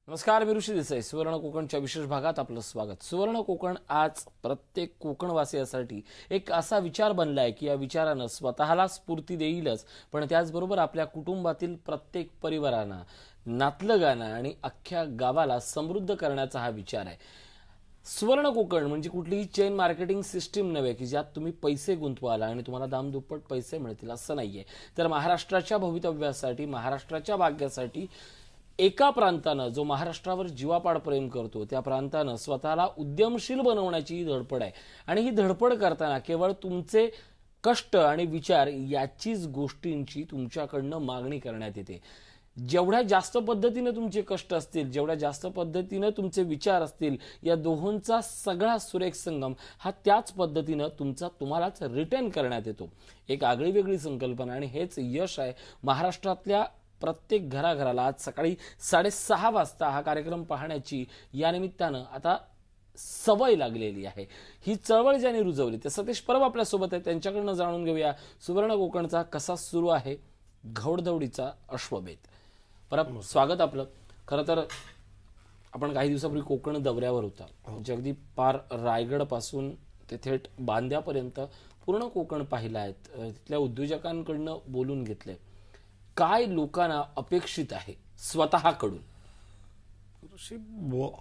नमस्कार, मी ऋषी देसाई. सुवर्ण कोकणच्या विशेष भागात आपलं स्वागत. सुवर्ण कोकण आज प्रत्येक कोकणवासियासाठी एक असा विचार बनलाय की या विचारानं स्वतःला स्फूर्ती देईलच, पण त्याचबरोबर आपल्या कुटुंबातील प्रत्येक परिवारांना, नातलगांना आणि अख्ख्या गावाला समृद्ध करण्याचा हा विचार आहे. सुवर्ण कोकण म्हणजे कुठलीही चेन मार्केटिंग सिस्टीम नव्हे की ज्यात तुम्ही पैसे गुंतवाल आणि तुम्हाला दामदुप्पट पैसे मिळतील, असं नाहीये. तर महाराष्ट्राच्या भवितव्यासाठी, महाराष्ट्राच्या भाग्यासाठी एका प्रांतानं, जो महाराष्ट्रावर जीवापाड प्रेम करतो, त्या प्रांतानं स्वतःला उद्यमशील बनवण्याची ही धडपड आहे. आणि ही धडपड करताना केवळ तुमचे कष्ट आणि विचार याचीच गोष्टींची तुमच्याकडनं मागणी करण्यात येते. जेवढ्या जास्त पद्धतीने तुमचे कष्ट असतील, जेवढ्या जास्त पद्धतीने तुमचे विचार असतील, या दोहोंचा सगळा सुरेख संगम हा त्याच पद्धतीनं तुम्हालाच रिटर्न करण्यात येतो. एक आगळी वेगळी संकल्पना, आणि हेच यश आहे महाराष्ट्रातल्या प्रत्येक घराघराला. आज सकाळी 6:30 वाजता हा कार्यक्रम पाहण्याची या निमित्तानं आता सवय लागलेली आहे. ही चळवळ ज्यांनी रुजवली ते सतीश परब आपल्यासोबत आहे. त्यांच्याकडनं जाणून घेऊया सुवर्ण कोकणचा कसा सुरू आहे घौडदौडीचा अश्वमेध. परब, स्वागत आपलं. खरं तर आपण काही दिवसापूर्वी कोकण दौऱ्यावर होता, म्हणजे अगदी पार रायगड पासून ते थेट बांद्यापर्यंत पूर्ण कोकण पाहिलं आहे. तिथल्या उद्योजकांकडनं बोलून घेतलंय. काय लोकांना अपेक्षित आहे स्वतःकडून?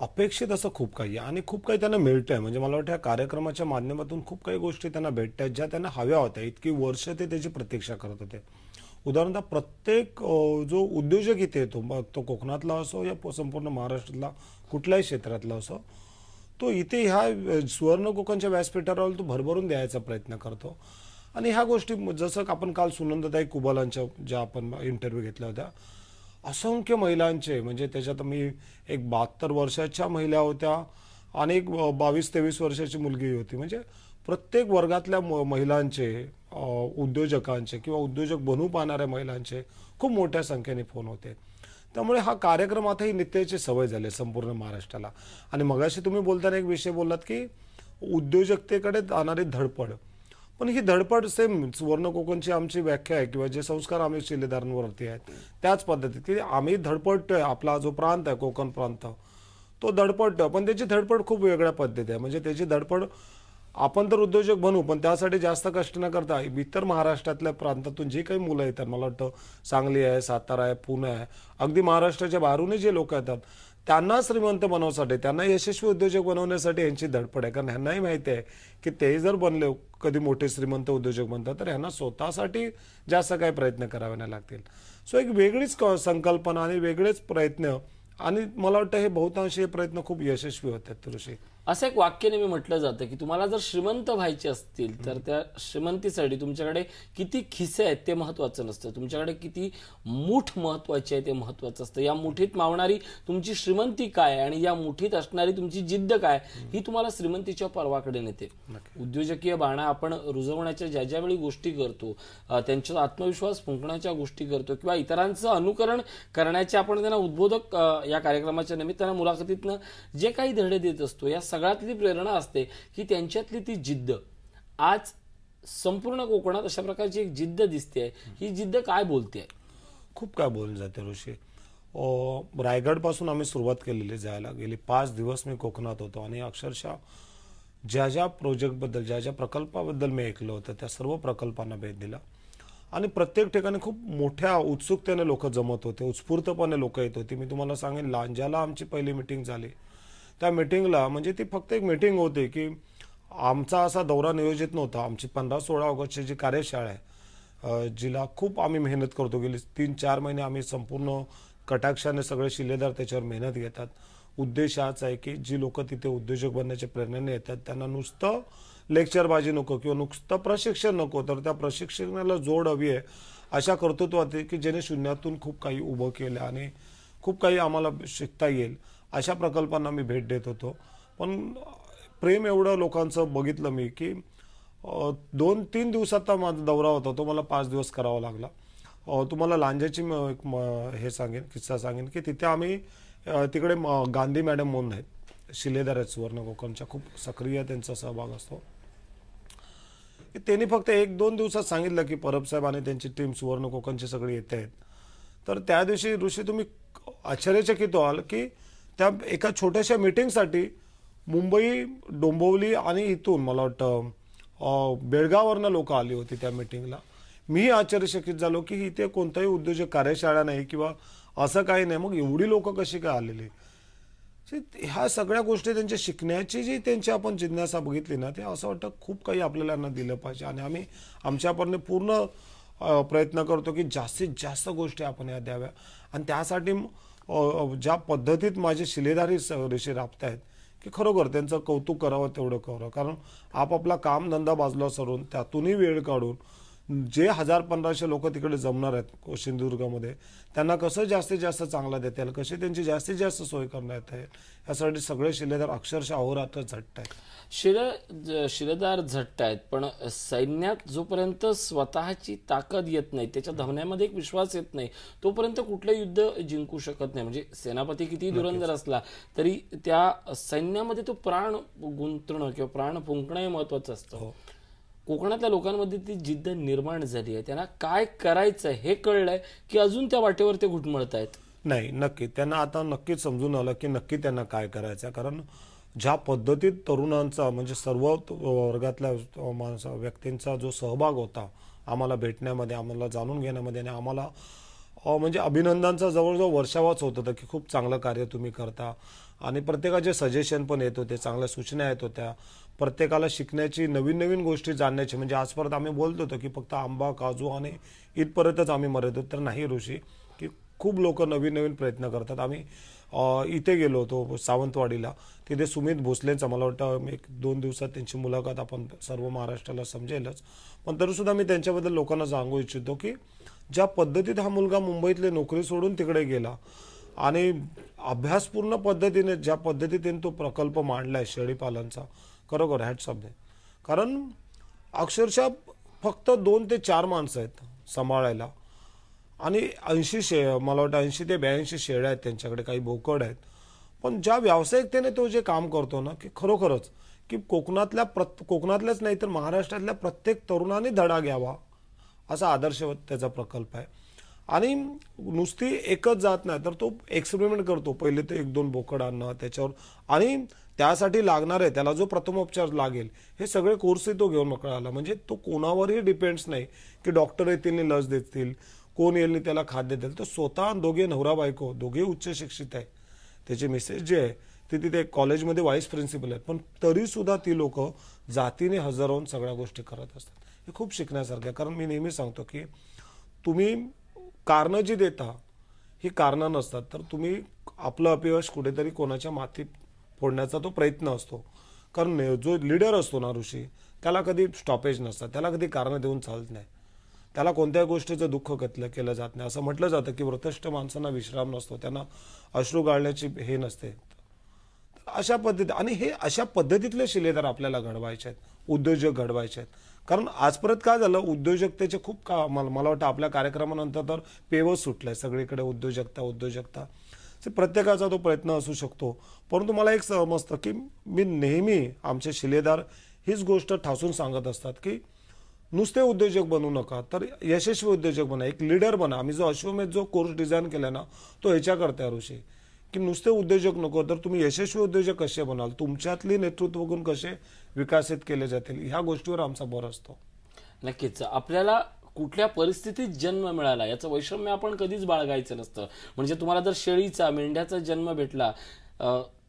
अपेक्षित असं खूप काही आहे आणि खूप काही त्यांना मिळतंय. म्हणजे मला वाटतं या कार्यक्रमाच्या माध्यमातून खूप काही गोष्टी त्यांना भेटत आहेत ज्या त्यांना हव्या होत्या. इतकी वर्ष ते त्याची प्रतीक्षा करत होते. उदाहरणतः प्रत्येक जो उद्योजक इथे येतो, मग तो कोकणातला असो या संपूर्ण महाराष्ट्रातला कुठल्याही क्षेत्रातला असो, तो इथे ह्या सुवर्ण कोकणच्या व्यासपीठावर तो भरभरून द्यायचा प्रयत्न करतो. आणि ह्या गोष्टी जसं आपण काल सुनंदाताई कुबलांच्या ज्या आपण इंटरव्ह्यू घेतल्या होत्या, असंख्य महिलांचे, म्हणजे त्याच्यात मी एक 72 वर्षाच्या महिला होत्या आणि एक 22-23 वर्षाची मुलगी होती. म्हणजे प्रत्येक वर्गातल्या महिलांचे, उद्योजकांचे किंवा उद्योजक बनू पाहणाऱ्या महिलांचे खूप मोठ्या संख्येने फोन होते. त्यामुळे हा कार्यक्रम आता ही नित्याची सवय झाली संपूर्ण महाराष्ट्राला. आणि मगाशी तुम्ही बोलताना एक विषय बोललात की उद्योजकतेकडे जाणारी धडपड, पण ही धडपड सेम सुवर्ण कोकणची आमची व्याख्या आहे किंवा जे संस्कार आम्ही शिलेदारांवरती आहेत त्याच पद्धतीत की आम्ही धडपडतोय. आपला जो प्रांत आहे कोकण प्रांत, तो धडपडतोय, पण त्याची धडपड खूप वेगळ्या पद्धती आहे. म्हणजे त्याची धडपड, आपण तर उद्योजक बनू पण त्यासाठी जास्त कष्ट न करता इतर महाराष्ट्रातल्या प्रांतातून जे काही मुलं येतात, मला वाटतं सांगली आहे, सातारा आहे, पुणे आहे, अगदी महाराष्ट्राच्या बाहेरूनही जे लोक येतात, त्यांना श्रीमंत बनवण्यासाठी, त्यांना यशस्वी उद्योजक बनवण्यासाठी यांची धडपड आहे. कारण ह्यांनाही माहिती आहे की ते जर बनले कधी मोठे श्रीमंत उद्योजक बनतात तर ह्यांना स्वतःसाठी जास्त काही प्रयत्न करावे नाही लागतील. सो एक वेगळीच संकल्पना आणि वेगळेच प्रयत्न, आणि मला वाटतं हे बहुतांश हे प्रयत्न खूप यशस्वी होतात. ऋषी, असं एक वाक्य नेहमी म्हटलं जातं की तुम्हाला जर श्रीमंत व्हायचे असतील तर त्या श्रीमंतीसाठी तुमच्याकडे किती खिसे आहेत ते महत्वाचं नसतं, तुमच्याकडे किती मूठ महत्वाची आहे ते महत्वाचं असतं. या मुठीत मावणारी तुमची श्रीमंती काय आणि या मुठीत असणारी तुमची जिद्द काय, ही तुम्हाला श्रीमंतीच्या पर्वाकडे नेते. उद्योजकीय बाणा आपण रुजवण्याच्या ज्या ज्या वेळी गोष्टी करतो, त्यांचा आत्मविश्वास फुंकण्याच्या गोष्टी करतो किंवा इतरांचं अनुकरण करण्याचे आपण त्यांना उद्बोधक या कार्यक्रमाच्या निमित्तानं मुलाखतीतनं जे काही धडे देत असतो, या सगळ्यातली प्रेरणा असते की त्यांच्यातली ती जिद्द. आज संपूर्ण कोकणात अशा प्रकारची एक जिद्द दिसते. ही जिद्द काय बोलते? खूप काय बोलून जाते ऋषी. रायगड पासून आम्ही सुरुवात केलेली जायला. गेली 5 दिवस मी कोकणात होतो आणि अक्षरशः ज्या ज्या प्रोजेक्टबद्दल, ज्या ज्या प्रकल्पाबद्दल मी ऐकलं होतं त्या सर्व प्रकल्पांना भेट दिला. आणि प्रत्येक ठिकाणी खूप मोठ्या उत्सुकतेने लोक जमत होते, उत्स्फूर्तपणे लोक येत होती. मी तुम्हाला सांगेन, लांजाला आमची पहिली मिटिंग झाली. त्या मिटिंगला, म्हणजे ती फक्त एक मिटिंग होती की आमचा असा दौरा नियोजित नव्हता. आमची 15-16 ऑगस्टची जी कार्यशाळा आहे, जिला खूप आम्ही मेहनत करतो, गेली 3-4 महिने आम्ही संपूर्ण कटाक्षाने सगळे शिलेदार त्याच्यावर मेहनत घेतात. उद्देश हाच आहे की जी लोक तिथे उद्योजक बनण्याच्या प्रेरणेने येतात त्यांना नुसतं लेक्चरबाजी नको किंवा नुसतं प्रशिक्षण नको, तर त्या प्रशिक्षणाला जोड हवी आहे. अशा कर्तृत्वात की ज्याने शून्यातून खूप काही उभं केलं आणि खूप काही आम्हाला शिकता येईल, अशा प्रकल्पांना मी भेट देत होतो. पण प्रेम एवढं लोकांचं बघितलं मी की 2-3 दिवसाचा माझा दौरा होता, तो मला 5 दिवस करावा लागला. तुम्हाला लांजाची हे सांगेन, किस्सा सांगेन की तिथे आम्ही तिकडे गांधी मॅडम म्हणून आहेत, शिलेदार आहेत सुवर्ण कोकणच्या, खूप सक्रिय त्यांचा सहभाग असतो. त्यांनी फक्त 1-2 दिवसात सांगितलं की परब साहेब आणि त्यांची टीम सुवर्ण कोकणची सगळी येत आहेत. तर त्या दिवशी ऋषी तुम्ही आश्चर्यचकित व्हाल की त्या एका छोट्याशा मीटिंगसाठी मुंबई, डोंबिवली आणि इथून मला वाटतं बेळगाववरनं लोक आली होती त्या मीटिंगला. मीही आश्चर्यचकित झालो की इथे कोणताही उद्योजक कार्यशाळा नाही किंवा असं काही नाही, मग एवढी लोक कशी काय आलेली. ह्या सगळ्या गोष्टी त्यांच्या शिकण्याची जी त्यांची आपण जिज्ञासा बघितली ना, ते असं वाटतं खूप काही आपल्याला दिलं पाहिजे. आणि आम्ही आमच्यापर्यंत पूर्ण प्रयत्न करतो की जास्तीत जास्त गोष्टी आपण या द्याव्या. आणि त्यासाठी ज्या पद्धतीत माझे शिलेदारी ऋषी राबतायत की खरोखर त्यांचं कौतुक करावं तेवढं करावं. कारण आपापला कामधंदा बाजूला सरून त्यातूनही वेळ काढून जे 1000-1500 लोक तिकडे जमणार आहेत सिंधुदुर्गामध्ये, त्यांना कसं जास्तीत जास्त चांगलं देता येईल, कशी त्यांची जास्तीत जास्त सोय करण्यात येईल, यासाठी सगळे शिलेदार अक्षरशः अहोरात्र झटत आहेत. शिलेदार झटत आहेत, पण सैन्यात जोपर्यंत स्वतःची ताकद येत नाही, त्याच्या धमन्यामध्ये एक विश्वास येत नाही, तोपर्यंत कुठलं युद्ध जिंकू शकत नाही. म्हणजे सेनापती किती धुरंधर असला तरी त्या सैन्यामध्ये तो प्राण गुंतणं किंवा प्राण फुंकणं हे महत्वाचं असतं. कोकणातल्या लोकांमध्ये ती जिद्द निर्माण झाली आहे. त्यांना काय करायचं हे कळलंय की अजून त्या वाटेवर ते घुटमळतायत? नाही, नक्की त्यांना आता नक्कीच समजून आलं की नक्की त्यांना काय करायचं. कारण ज्या पद्धतीत तरुणांचा म्हणजे सर्व वर्गातल्या व्यक्तींचा जो सहभाग होता आम्हाला भेटण्यामध्ये, आम्हाला जाणून घेण्यामध्ये, आणि आम्हाला म्हणजे अभिनंदनचा जवळजवळ वर्षावाच होत होता की खूप चांगलं कार्य तुम्ही करता. आणि प्रत्येकाचे सजेशन पण येत होते, चांगल्या सूचना येत होत्या, प्रत्येकाला शिकण्याची नवीन नवीन गोष्टी जाणण्याची. म्हणजे आजपर्यंत आम्ही बोलत होतो की फक्त आंबा, काजू आणि इथपर्यंतच आम्ही मरत होतो, तर नाही ऋषी, की खूप लोक नवीन नवीन प्रयत्न करतात. आम्ही इथे गेलो होतो सावंतवाडीला, तिथे सुमित भोसलेंचा मला वाटतं 1-2 दिवसात त्यांची मुलाखत आपण सर्व महाराष्ट्राला समजेलच, पण तरीसुद्धा मी त्यांच्याबद्दल लोकांना सांगू इच्छितो की ज्या पद्धतीत हा मुलगा मुंबईतले नोकरी सोडून तिकडे गेला आणि अभ्यासपूर्ण पद्धतीने ज्या पद्धतीने तो प्रकल्प मांडलाय शेळीपालनचा, खरोखर हॅट्स ऑफ दे. कारण अक्षरशः फक्त 2 ते 4 माणसं आहेत सांभाळायला आणि 80 मला वाटतं 80 ते 82 शेळ्या आहेत त्यांच्याकडे, काही बोकड आहेत. पण ज्या व्यावसायिकतेने तो जे काम करतो ना, की खरोखरच की कोकणातल्याच नाही तर महाराष्ट्रातल्या प्रत्येक तरुणाने धडा घ्यावा असा आदर्शवत त्याचा प्रकल्प आहे. आणि नुसती एकच जात नाही तर तो एक्सपेरिमेंट करतो. पहिले ते 1-2 बोकड आणणं त्याच्यावर, आणि त्यासाठी लागणार आहे त्याला जो प्रथमोपचार लागेल हे सगळे कोर्सही तो घेऊन मोकळा आला. म्हणजे तो कोणावरही डिपेंड्स नाही की डॉक्टर येतील आणि लस देतील, कोण येईल त्याला खाद्य देईल. तो स्वतः दोघे नवरा बायको दोघे उच्च शिक्षित आहे. त्याचे मिसेस जे आहे ते तिथे कॉलेजमध्ये व्हाईस प्रिन्सिपल आहेत, पण तरी सुद्धा ती लोक जातीने हजर होऊन सगळ्या गोष्टी करत असतात. हे खूप शिकण्यासारखं आहे. कारण मी नेहमी सांगतो की तुम्ही कारणं जी देता ही कारणं नसतात, तर तुम्ही आपलं अपयश कुठेतरी कोणाच्या माथी फोडण्याचा तो प्रयत्न असतो. कारण जो लीडर असतो ना ऋषी, त्याला कधी स्टॉपेज नसतात, त्याला कधी कारणं देऊन चालत नाही, त्याला कोणत्याही गोष्टीचं दुःख केलं जात नाही. असं म्हटलं जातं की व्रतष्ठ माणसांना विश्राम नसतो, त्यांना अश्रू गाळण्याची हे नसते. अशा पद्धती आणि हे अशा पद्धतीतले शिलेदार आपल्याला घडवायचे आहेत, उद्योजक घडवायचे आहेत. कारण आजपर्यंत काय झालं, उद्योजकतेचे खूप मला वाटतं आपल्या कार्यक्रमानंतर तर पेवच सुटलंय सगळीकडे उद्योजकता. प्रत्येकाचा तो प्रयत्न असू शकतो, परंतु मला एक समजतं की मी नेहमी आमचे शिलेदार हीच गोष्ट ठासून सांगत असतात की नुसते उद्योजक बनू नका, तर यशस्वी उद्योजक बना, एक लीडर बना. आम्ही जो अश्वमेध जो कोर्स डिझाईन केला ना, तो ह्याच्याकरता ऋषी, की नुसते उद्योजक नको, तर तुम्ही यशस्वी उद्योजक कसे बनाल, तुमच्यातली नेतृत्व गुण कसे विकसित केले जातील, ह्या गोष्टीवर आमचा भर असतो. नक्कीच. आपल्याला कुठल्या परिस्थितीत जन्म मिळाला याचं वैषम्य आपण कधीच बाळगायचं नसतं. म्हणजे तुम्हाला जर शेळीचा, मेंढ्याचा जन्म भेटला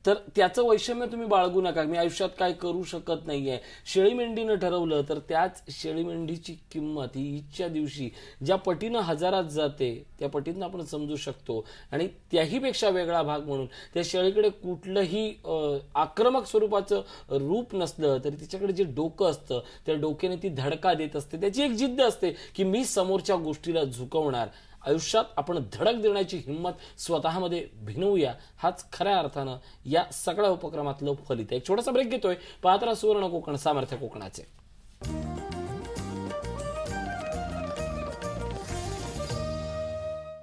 तर त्याचं वैषम्य तुम्ही बाळगू नका, मी आयुष्यात काय करू शकत नाहीये. शेळी मेंढीनं ठरवलं तर त्याच शेळी मेंढीची किंमत ही ईदच्या दिवशी ज्या पटीनं हजारात जाते त्या पटीनं आपण समजू शकतो. आणि त्याही पेक्षा वेगळा भाग म्हणून त्या शेळीकडे कुठलंही आक्रमक स्वरूपाचं रूप नसलं तरी तिच्याकडे जे डोकं असतं त्या डोक्याने ती धडका देत असते. त्याची एक जिद्द असते की मी समोरच्या गोष्टीला झुकवणार. आयुष्यात आपण धडक देण्याची हिंमत स्वतःमध्ये भिनवूया, हाच खऱ्या अर्थानं या सगळ्या उपक्रमातलं फलित आहे. एक छोटासा ब्रेक घेतोय. पाहत राहा सुवर्ण कोकण, सामर्थ्य कोकणाचे.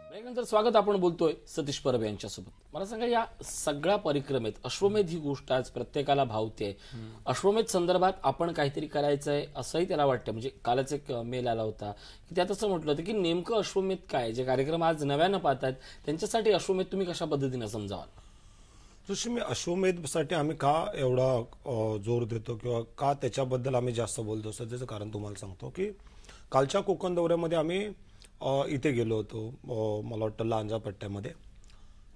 ब्रेकनंतर स्वागत. आपण बोलतोय सतीश परब यांच्यासोबत. मला सांगा, या सगळ्या परिक्रमेत अश्वमेध ही गोष्ट आज प्रत्येकाला भावते. अश्वमेध संदर्भात आपण काहीतरी करायचंय असंही त्याला वाटतं. म्हणजे कालच एक मेल आला होता की त्यात असं म्हटलं होतं की नेमकं अश्वमेध काय, जे कार्यक्रम आज नव्यानं पाहतात त्यांच्यासाठी अश्वमेध तुम्ही कशा पद्धतीने समजावाल? जशी मी अश्वमेधसाठी आम्ही का एवढा जोर देतो किंवा का त्याच्याबद्दल आम्ही जास्त बोलतो त्याचं कारण तुम्हाला सांगतो की कालच्या कोकण दौऱ्यामध्ये आम्ही इथे गेलो होतो, मला वाटतं लांजा पट्ट्यामध्ये.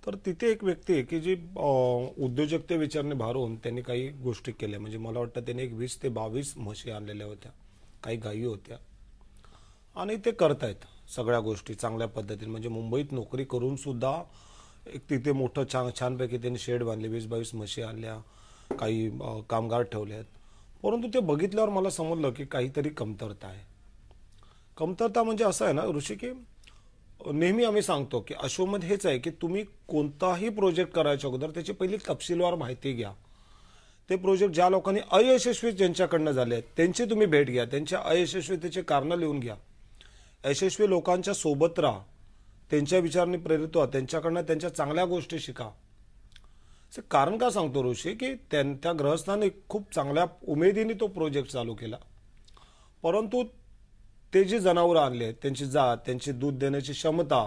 तर तिथे एक व्यक्ती आहे की जी उद्योजकते विचारणे भारून त्यांनी काही गोष्टी केल्या. म्हणजे मला वाटतं त्यांनी एक 20 ते 22 म्हशी आणलेल्या होत्या, काही गायी होत्या आणि ते करतायत सगळ्या गोष्टी चांगल्या पद्धतीने. म्हणजे मुंबईत नोकरी करून सुद्धा एक तिथे मोठं छानपैकी त्यांनी शेड बांधले, 20-22 म्हशी आणल्या, काही कामगार ठेवले आहेत. परंतु ते बघितल्यावर मला समजलं की काहीतरी कमतरता आहे. कमतरता म्हणजे असं आहे ना ऋषी, की नेहमी आम्ही सांगतो की अश्वमेध हेच आहे की तुम्ही कोणताही प्रोजेक्ट करायच्या अगोदर त्याची पहिली तपशीलवार माहिती घ्या. ते प्रोजेक्ट ज्या लोकांनी अयशस्वी ज्यांच्याकडनं झाले आहेत त्यांची तुम्ही भेट घ्या, त्यांच्या अयशस्वीतेचे कारणं लिहून घ्या. यशस्वी लोकांच्या सोबत राहा, त्यांच्या विचारांनी प्रेरित व्हा, त्यांच्याकडनं त्यांच्या चांगल्या गोष्टी शिका. कारण का सांगतो ऋषी, की त्या ग्रहस्थाने खूप चांगल्या उमेदीने तो प्रोजेक्ट चालू केला. परंतु ते जी जनावरं आणली आहेत, त्यांची जात, त्यांची दूध देण्याची क्षमता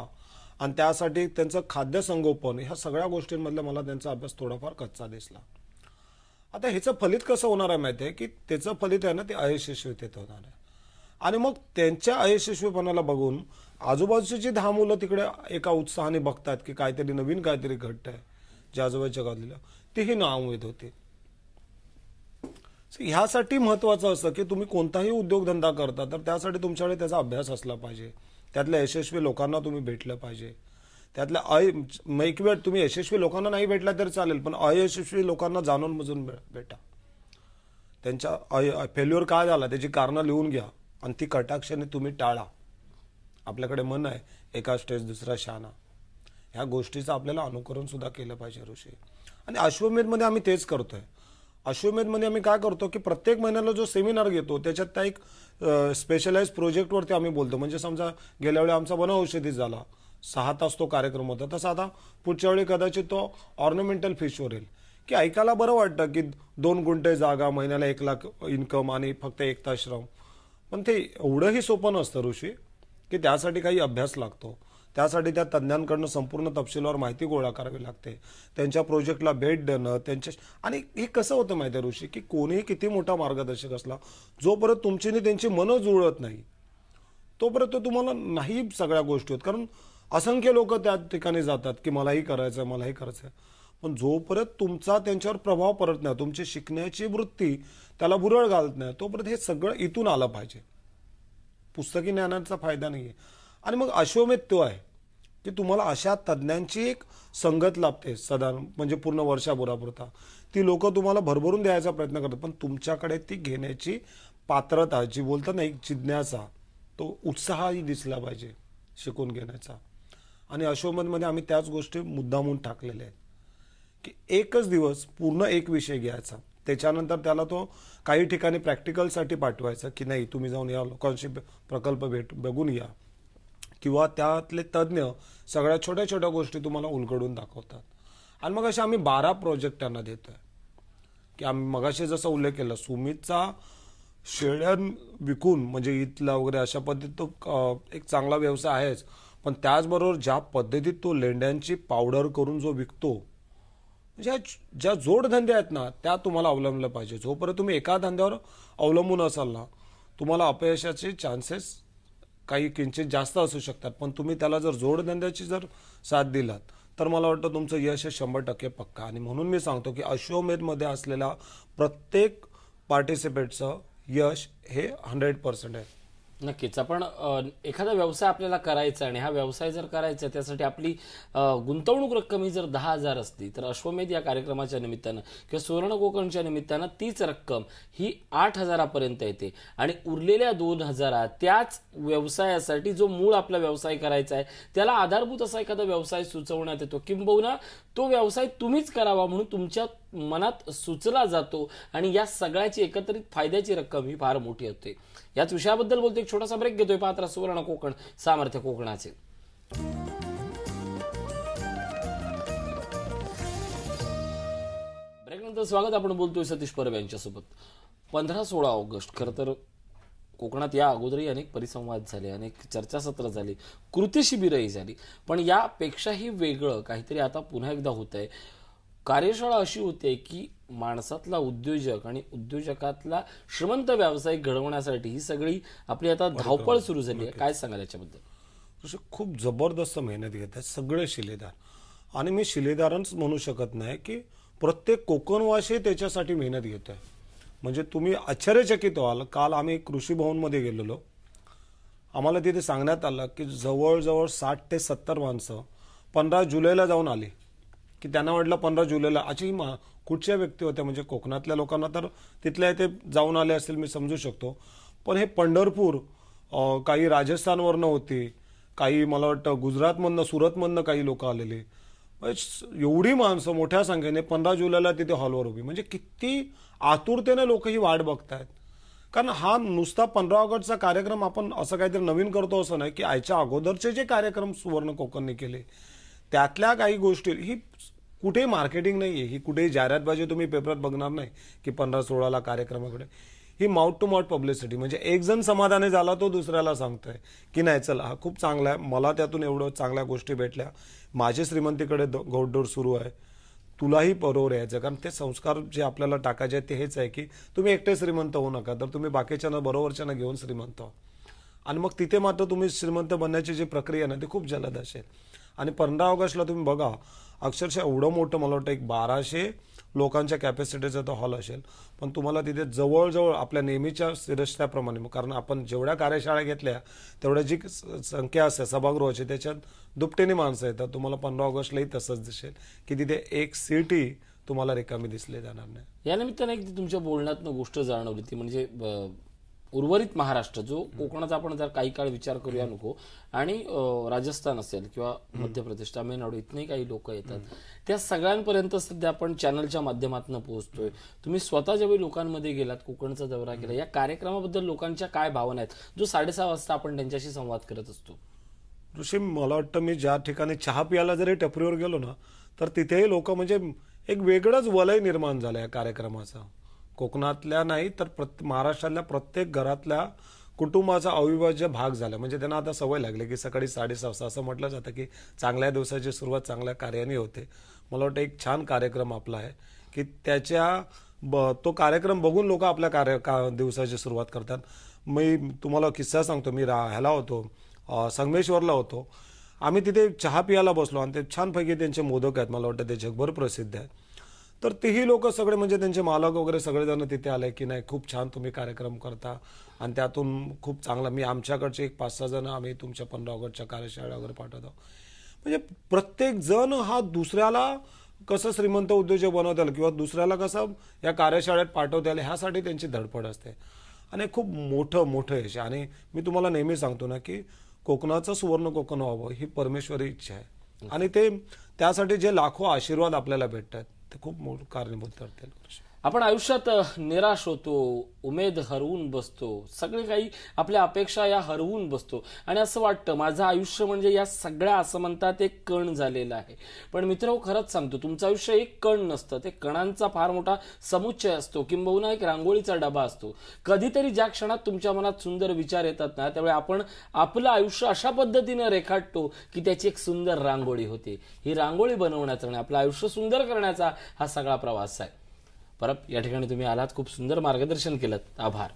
आणि त्यासाठी त्यांचं खाद्य संगोपन, ह्या सगळ्या गोष्टींमधला मला त्यांचा अभ्यास थोडाफार कच्चा दिसला. आता ह्याचं फलित कसं होणार आहे माहिती आहे, की त्याचं फलित आहे ना ते अयशस्वीतेत होणार आहे. आणि मग त्यांच्या अयशस्वीपणाला बघून आजूबाजूची जी 10 मुलं तिकडे एका उत्साहाने बघतात की काहीतरी नवीन काहीतरी घडत आहे, जे आजूबाजूच्या गावातल्या तेही नाउमेद होते. ह्यासाठी महत्वाचं असतं की तुम्ही कोणताही उद्योगधंदा करता तर त्यासाठी तुमच्याकडे त्याचा अभ्यास असला पाहिजे, त्यातल्या यशस्वी लोकांना तुम्ही भेटलं पाहिजे. त्यातल्या एक वेळ तुम्ही यशस्वी लोकांना नाही भेटला तरी चालेल, पण अयशस्वी लोकांना जाणून बुजून भेटा. त्यांच्या फेल्युअर काय झाला त्याची कारणं लिहून घ्या आणि ती कटाक्षाने तुम्ही टाळा. आपल्याकडे मन आहे एका स्टेज दुसरा शहाणा, ह्या गोष्टीचं आपल्याला अनुकरण सुद्धा केलं पाहिजे ऋषी. आणि अश्वमेधमध्ये आम्ही तेच करतोय. अश्वमेधमध्ये आम्ही काय करतो की प्रत्येक महिन्याला जो सेमिनार घेतो त्याच्यात त्या एक स्पेशलाइज प्रोजेक्टवरती आम्ही बोलतो. म्हणजे समजा गेल्या वेळी आमचा वनऔषधी झाला, 6 तास तो कार्यक्रम होता, तसा आता पुढच्या वेळी कदाचित तो ऑर्नामेंटल फिशवर येईल. की ऐकायला बरं वाटतं की 2 गुंठे जागा, महिन्याला 1 लाख इन्कम आणि फक्त 1 तास श्रम. पण ते एवढंही सोपं नसतं ऋषी, की त्यासाठी काही अभ्यास लागतो. त्यासाठी त्या तज्ज्ञांकडनं संपूर्ण तपशीलवार माहिती गोळा करावी लागते, त्यांच्या प्रोजेक्टला भेट देणं त्यांच्या. आणि हे कसं होतं माहिती आहे ऋषी, की कोणीही किती मोठा मार्गदर्शक असला, जोपर्यंत तुमची त्यांची मनं जुळत नाही तोपर्यंत तुम्हाला नाही सगळ्या गोष्टी होत. कारण असंख्य लोक त्या ठिकाणी जातात की मलाही करायचं मलाही करायचं, पण जोपर्यंत तुमचा त्यांच्यावर प्रभाव पडत नाही, तुमची शिकण्याची वृत्ती त्याला बुरळ घालत नाही, तोपर्यंत हे सगळं इथून आलं पाहिजे. पुस्तकी ज्ञानाचा फायदा नाहीये. आणि मग अश्वमेध तो आहे की तुम्हाला अशा तज्ज्ञांची एक संगत लाभते सदा, म्हणजे पूर्ण वर्षभरापुरता. ती लोक तुम्हाला भरभरून द्यायचा प्रयत्न करतात, पण तुमच्याकडे ती घेण्याची पात्रता, जी बोलतात ना एक जिज्ञासा, तो उत्साहही दिसला पाहिजे शिकून घेण्याचा. आणि अश्वमेधमध्ये आम्ही त्याच गोष्टी मुद्दामून टाकलेल्या आहेत की एकच दिवस पूर्ण एक विषय घ्यायचा, त्याच्यानंतर त्याला तो काही ठिकाणी प्रॅक्टिकलसाठी पाठवायचा की नाही तुम्ही जाऊन या लोकांशी प्रकल्प बघून या, किंवा त्यातले तज्ज्ञ सगळ्या छोट्या छोट्या गोष्टी तुम्हाला उलगडून दाखवतात. आणि मग असे आम्ही 12 प्रोजेक्ट त्यांना देतोय. की आम्ही मगाशी जसा उल्लेख केला, सुमितचा शेळ्या विकून म्हणजे इथला वगैरे अशा पद्धतीत तो एक चांगला व्यवसाय आहेच, पण त्याचबरोबर ज्या पद्धतीत तो लेंड्यांची पावडर करून जो विकतो, ज्या जोडधंदे आहेत ना त्या तुम्हाला अवलंबलं पाहिजे. जोपर्यंत तुम्ही एका धंद्यावर अवलंबून असाल ना, तुम्हाला अपयशाचे चान्सेस काही किंचित जास्त असू शकतात, पण तुम्ही त्याला जर जोडधंद्याची जर साथ दिलात तर मला वाटतं तुमचं यश हे 100% पक्का. आणि म्हणून मी सांगतो की अश्वमेधमध्ये असलेला प्रत्येक पार्टिसिपेटचं यश हे 100% आहे. नक्कीच. आपण एखादा व्यवसाय आपल्याला करायचा आणि हा व्यवसाय जर करायचा त्यासाठी आपली गुंतवणूक रक्कम ही जर 10,000 असली, तर अश्वमेध या कार्यक्रमाच्या निमित्तानं किंवा सुवर्ण कोकणच्या निमित्तानं तीच रक्कम ही 8,000 पर्यंत येते. आणि उरलेल्या 2,000 त्याच व्यवसायासाठी, जो मूळ आपला व्यवसाय करायचा आहे त्याला आधारभूत असा एखादा व्यवसाय सुचवण्यात येतो, किंबहुना तो व्यवसाय तुम्हीच करावा म्हणून तुमच्या मनात सुचला जातो. आणि या सगळ्याची एकत्रित फायद्याची रक्कम ही फार मोठी होते. याच विषयाबद्दल बोलतो, एक छोटासा ब्रेक घेतोय. पात्रा सुवर्ण कोकण, सामर्थ्य कोकणाचे. ब्रेकनंतर स्वागत. आपण बोलतोय सतीश परब यांच्यासोबत. 15-16 ऑगस्ट खरं तर कोकणात या अगोदरही अनेक परिसंवाद झाले, अनेक चर्चासत्र झाली, कृती शिबिरही झाली, पण यापेक्षाही वेगळं काहीतरी आता पुन्हा एकदा होत आहे. कार्यशाळा अशी होते की माणसातला उद्योजक आणि उद्योजकातला श्रीमंत व्यावसायिक घडवण्यासाठी ही सगळी आपली आता धावपळ सुरू झाली आहे. काय सांगाल याच्याबद्दल? तसे खूप जबरदस्त मेहनत घेत आहेत सगळे शिलेदार. आणि मी शिलेदारच म्हणू शकत नाही की प्रत्येक कोकणवासी त्याच्यासाठी मेहनत घेत आहे. म्हणजे तुम्ही आश्चर्यचकित व्हाल. काल आम्ही कृषी भवनमध्ये गेलेलो. आम्हाला तिथे सांगण्यात आलं की जवळजवळ 60 ते 70 माणसं 15 जुलैला जाऊन आली. की त्यांना वाटलं 15 जुलैला अशी कुठच्या व्यक्ती होत्या, म्हणजे कोकणातल्या लोकांना तर तिथल्या इथे जाऊन आले असतील मी समजू शकतो. पण हे पंढरपूर, काही राजस्थानवरनं होती, काही मला वाटतं गुजरातमधनं सुरतमधनं काही लोक आलेले. एवढी माणसं मोठ्या संख्येने 15 जुलैला तिथे हॉलवर उभी. म्हणजे किती आतुरतेने लोक ही वाट बघतायत. कारण हा नुसता 15 ऑगस्टचा कार्यक्रम आपण असं काहीतरी नवीन करतो असं नाही, की याच्या अगोदरचे जे कार्यक्रम सुवर्ण कोकणने केले त्यातल्या काही गोष्टी, ही कुठेही मार्केटिंग नाही आहे, ही कुठेही जाहिरातबाजी तुम्ही पेपरात बघणार नाही की 15-16ला कार्यक्रमाकडे. ही माउथ टू माउथ पब्लिसिटी. म्हणजे एक जण समाधानी झाला तो दुसऱ्याला सांगतोय की नाही चला हा खूप चांगला आहे, मला त्यातून एवढं चांगल्या गोष्टी भेटल्या, माझी श्रीमंतीकडे घोडदौड सुरू आहे, तुलाही बरोबर यायचं. कारण ते संस्कार जे आपल्याला टाकायचे आहेत ते हेच आहे की तुम्ही एकटे श्रीमंत होऊ नका, तर तुम्ही बाकीच्यांना बरोबरच्यांना घेऊन श्रीमंत व्हा. आणि मग तिथे मात्र तुम्ही श्रीमंत बनण्याची जी प्रक्रिया ना ती खूप जलद असेल. आणि 15 ऑगस्टला तुम्ही बघा, अक्षरशः एवढं मोठं, मला वाटतं एक 1200 लोकांच्या कॅपॅसिटीचा तो हॉल असेल. पण तुम्हाला तिथे जवळजवळ आपल्या नेहमीच्या शिरस्त्याप्रमाणे, कारण आपण जेवढ्या कार्यशाळा घेतल्या तेवढ्या जी संख्या असते सभागृहाची त्याच्यात दुपटीने माणसं येतात. तुम्हाला 15 ऑगस्टलाही तसंच दिसेल की तिथे एक सीटही तुम्हाला रिकामी दिसली जाणार नाही. या निमित्ताने एक तुमच्या बोलण्यातनं गोष्ट जाणवली ती म्हणजे उर्वरित महाराष्ट्र जो कोकणाचा आपण जर काही काळ विचार करूया नको, आणि राजस्थान असेल किंवा मध्य प्रदेश, तामिळनाडू इथनंही काही लोक येतात, त्या सगळ्यांपर्यंत सध्या आपण चॅनलच्या माध्यमातून पोहोचतोय. तुम्ही स्वतः ज्यावेळी लोकांमध्ये गेलात, कोकणचा दौरा केला, या कार्यक्रमाबद्दल लोकांच्या काय भावना आहेत, जो 6:30 वाजता आपण त्यांच्याशी संवाद करत असतो? ऋषी, मला वाटतं मी ज्या ठिकाणी चहा पियाला जरी टपरीवर गेलो ना तर तिथेही लोक, म्हणजे एक वेगळंच वलय निर्माण झालं या कार्यक्रमाचा. कोकणातल्या नाही तर महाराष्ट्रातल्या प्रत्येक घरातल्या कुटुंबाचा अविभाज्य भाग झाला. म्हणजे त्यांना आता सवय लागली की सकाळी 6:30 असं म्हटलं जातं की चांगल्या दिवसाची सुरुवात चांगल्या कार्याने होते. मला वाटतं एक छान कार्यक्रम आपला आहे की तो कार्यक्रम बघून लोक आपल्या दिवसाची सुरुवात करतात. मी तुम्हाला किस्सा सांगतो. मी ह्याला होतो, संगमेश्वरला होतो. आम्ही तिथे चहा पियाला बसलो आणि ते छानपैकी त्यांचे मोदक आहेत, मला वाटतं ते जगभर प्रसिद्ध आहेत. तर तेही लोक सगळे, म्हणजे त्यांचे मालक वगैरे सगळेजण तिथे आले की नाही खूप छान तुम्ही कार्यक्रम करता आणि त्यातून खूप चांगला, मी आमच्याकडचे एक 5-6 जण आम्ही तुमच्या 15 ऑगस्टच्या कार्यशाळा वगैरे पाठवतो. म्हणजे प्रत्येक जण हा दुसऱ्याला कसं श्रीमंत उद्योजक बनवता येईल किंवा दुसऱ्याला कसं या कार्यशाळेत पाठवता येईल ह्यासाठी त्यांची धडपड असते. आणि खूप मोठं यश. आणि मी तुम्हाला नेहमी सांगतो ना की कोकणाचं सुवर्ण कोकण व्हावं ही परमेश्वरी इच्छा आहे. आणि त्यासाठी जे लाखो आशीर्वाद आपल्याला भेटतात ते खूप मोठं कारणीभूत ठरतील. आपण आयुष्यात निराश होतो, उमेद हरवून बसतो, सगळे काही आपल्या अपेक्षा या हरवून बसतो आणि असं वाटतं माझं आयुष्य म्हणजे या सगळ्या असमंतात एक कण झालेला आहे. पण मित्र, खरंच सांगतो, तुमचं आयुष्य एक कण नसतं, ते कणांचा फार मोठा समुच्चय असतो, किंबहुना एक रांगोळीचा डबा असतो. कधीतरी ज्या क्षणात तुमच्या मनात सुंदर विचार येतात ना, त्यावेळी आपण आपलं आयुष्य अशा पद्धतीने रेखाटतो की त्याची एक सुंदर रांगोळी होते. ही रांगोळी बनवण्याचा आणि आपलं आयुष्य सुंदर करण्याचा हा सगळा प्रवास आहे. परब, या ठिकाणी तुम्ही आलात, खूप सुंदर मार्गदर्शन केलं, आभार.